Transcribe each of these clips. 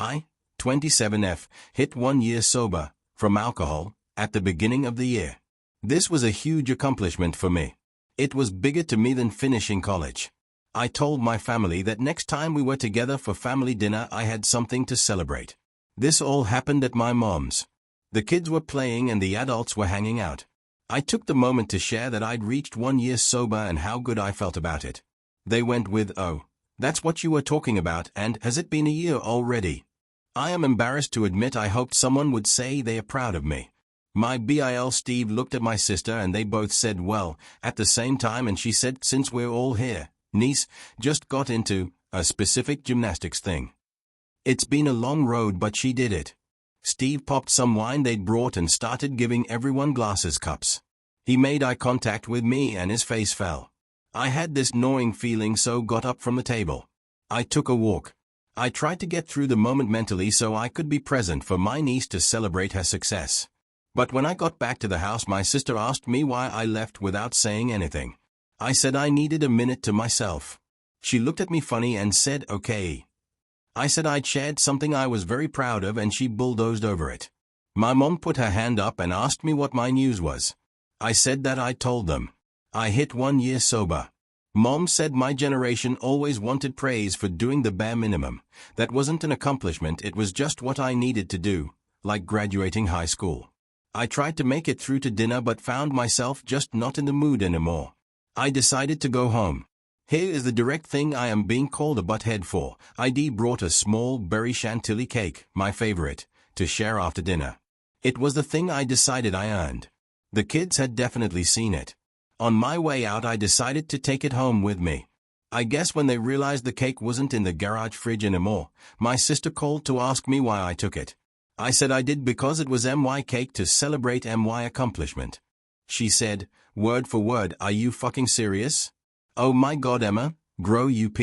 I, 27F, hit 1 year sober, from alcohol, at the beginning of the year. This was a huge accomplishment for me. It was bigger to me than finishing college. I told my family that next time we were together for family dinner I had something to celebrate. This all happened at my mom's. The kids were playing and the adults were hanging out. I took the moment to share that I'd reached 1 year sober and how good I felt about it. They went with, "Oh, that's what you were talking about, and has it been a year already?" I am embarrassed to admit I hoped someone would say they are proud of me. My BIL Steve looked at my sister and they both said well, at the same time, and she said, "Since we're all here, niece, just got into a specific gymnastics thing. It's been a long road but she did it." Steve popped some wine they'd brought and started giving everyone glasses cups. He made eye contact with me and his face fell. I had this gnawing feeling, so got up from the table. I took a walk. I tried to get through the moment mentally so I could be present for my niece to celebrate her success. But when I got back to the house my sister asked me why I left without saying anything. I said I needed a minute to myself. She looked at me funny and said, "Okay." I said I'd shared something I was very proud of and she bulldozed over it. My mom put her hand up and asked me what my news was. I said that I told them. I hit 1 year sober. Mom said my generation always wanted praise for doing the bare minimum. That wasn't an accomplishment, it was just what I needed to do, like graduating high school. I tried to make it through to dinner but found myself just not in the mood anymore. I decided to go home. Here is the direct thing I am being called a butthead for. ID brought a small berry chantilly cake, my favorite, to share after dinner. It was the thing I decided I earned. The kids had definitely seen it. On my way out I decided to take it home with me. I guess when they realized the cake wasn't in the garage fridge anymore, my sister called to ask me why I took it. I said I did because it was MY cake to celebrate MY accomplishment. She said, word for word, "Are you fucking serious? Oh my god, Emma, grow up.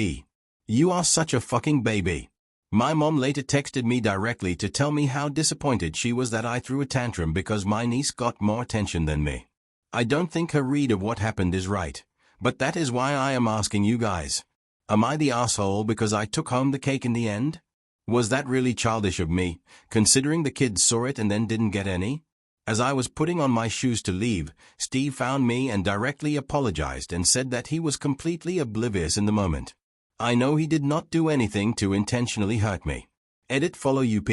You are such a fucking baby." My mom later texted me directly to tell me how disappointed she was that I threw a tantrum because my niece got more attention than me. I don't think her read of what happened is right, but that is why I am asking you guys. Am I the asshole because I took home the cake in the end? Was that really childish of me, considering the kids saw it and then didn't get any? As I was putting on my shoes to leave, Steve found me and directly apologized and said that he was completely oblivious in the moment. I know he did not do anything to intentionally hurt me. Edit follow UP.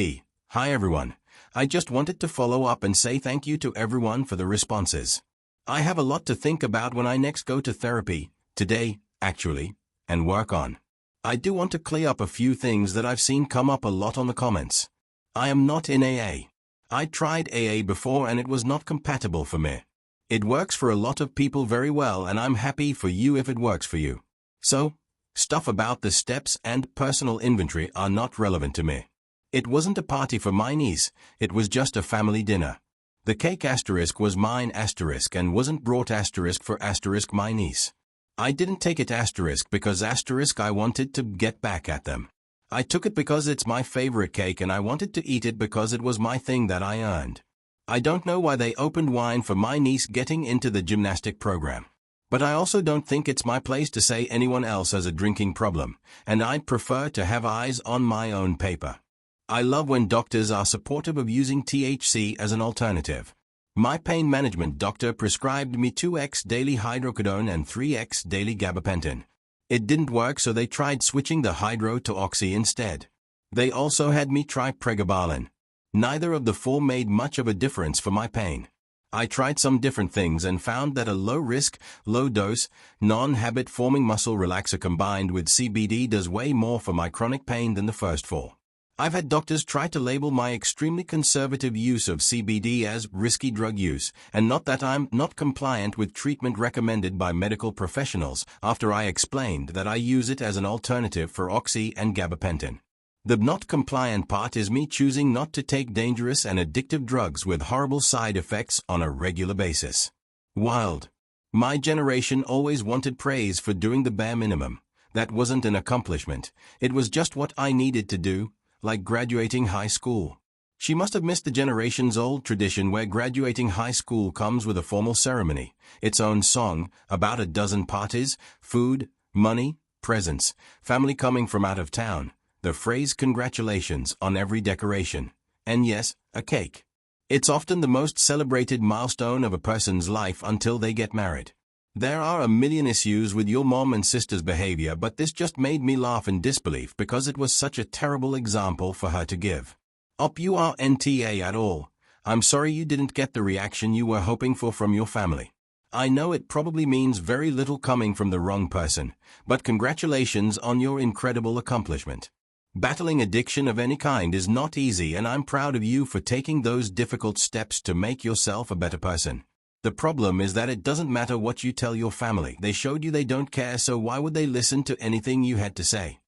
Hi everyone. I just wanted to follow up and say thank you to everyone for the responses. I have a lot to think about when I next go to therapy, today, actually, and work on. I do want to clear up a few things that I've seen come up a lot on the comments. I am not in AA. I tried AA before and it was not compatible for me. It works for a lot of people very well and I'm happy for you if it works for you. So, stuff about the steps and personal inventory are not relevant to me. It wasn't a party for my niece, it was just a family dinner. The cake asterisk was mine asterisk and wasn't brought asterisk for asterisk my niece. I didn't take it asterisk because asterisk I wanted to get back at them. I took it because it's my favorite cake and I wanted to eat it because it was my thing that I earned. I don't know why they opened wine for my niece getting into the gymnastic program. But I also don't think it's my place to say anyone else has a drinking problem, and I'd prefer to have eyes on my own paper. I love when doctors are supportive of using THC as an alternative. My pain management doctor prescribed me 2x daily hydrocodone and 3x daily gabapentin. It didn't work, so they tried switching the hydro to oxy instead. They also had me try pregabalin. Neither of the four made much of a difference for my pain. I tried some different things and found that a low-risk, low-dose, non-habit-forming muscle relaxer combined with CBD does way more for my chronic pain than the first four. I've had doctors try to label my extremely conservative use of CBD as risky drug use, and not that I'm not compliant with treatment recommended by medical professionals after I explained that I use it as an alternative for oxy and gabapentin. The not compliant part is me choosing not to take dangerous and addictive drugs with horrible side effects on a regular basis. Wild. My generation always wanted praise for doing the bare minimum. That wasn't an accomplishment. It was just what I needed to do, like graduating high school. She must have missed the generation's old tradition where graduating high school comes with a formal ceremony, its own song, about a dozen parties, food, money, presents, family coming from out of town, the phrase congratulations on every decoration, and yes, a cake. It's often the most celebrated milestone of a person's life until they get married. There are a million issues with your mom and sister's behavior, but this just made me laugh in disbelief because it was such a terrible example for her to give. Op you are NTA at all. I'm sorry you didn't get the reaction you were hoping for from your family. I know it probably means very little coming from the wrong person, but congratulations on your incredible accomplishment. Battling addiction of any kind is not easy, and I'm proud of you for taking those difficult steps to make yourself a better person. The problem is that it doesn't matter what you tell your family. They showed you they don't care, so why would they listen to anything you had to say?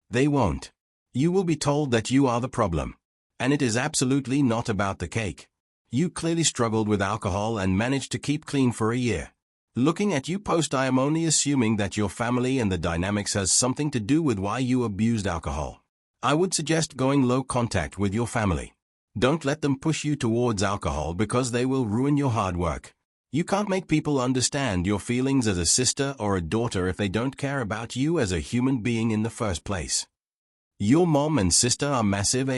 They won't. You will be told that you are the problem. And it is absolutely not about the cake. You clearly struggled with alcohol and managed to keep clean for a year. Looking at you post, I am only assuming that your family and the dynamics has something to do with why you abused alcohol. I would suggest going low contact with your family. Don't let them push you towards alcohol because they will ruin your hard work. You can't make people understand your feelings as a sister or a daughter if they don't care about you as a human being in the first place. Your mom and sister are massive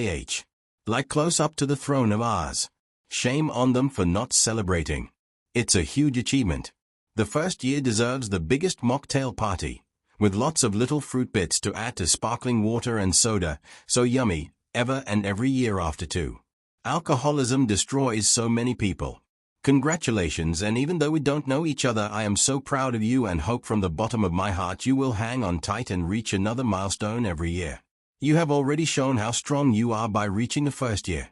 like close up to the throne of ours. Shame on them for not celebrating. It's a huge achievement. The first year deserves the biggest mocktail party, with lots of little fruit bits to add to sparkling water and soda, so yummy, ever and every year after too. Alcoholism destroys so many people. Congratulations, and even though we don't know each other, I am so proud of you and hope from the bottom of my heart you will hang on tight and reach another milestone every year. You have already shown how strong you are by reaching the first year.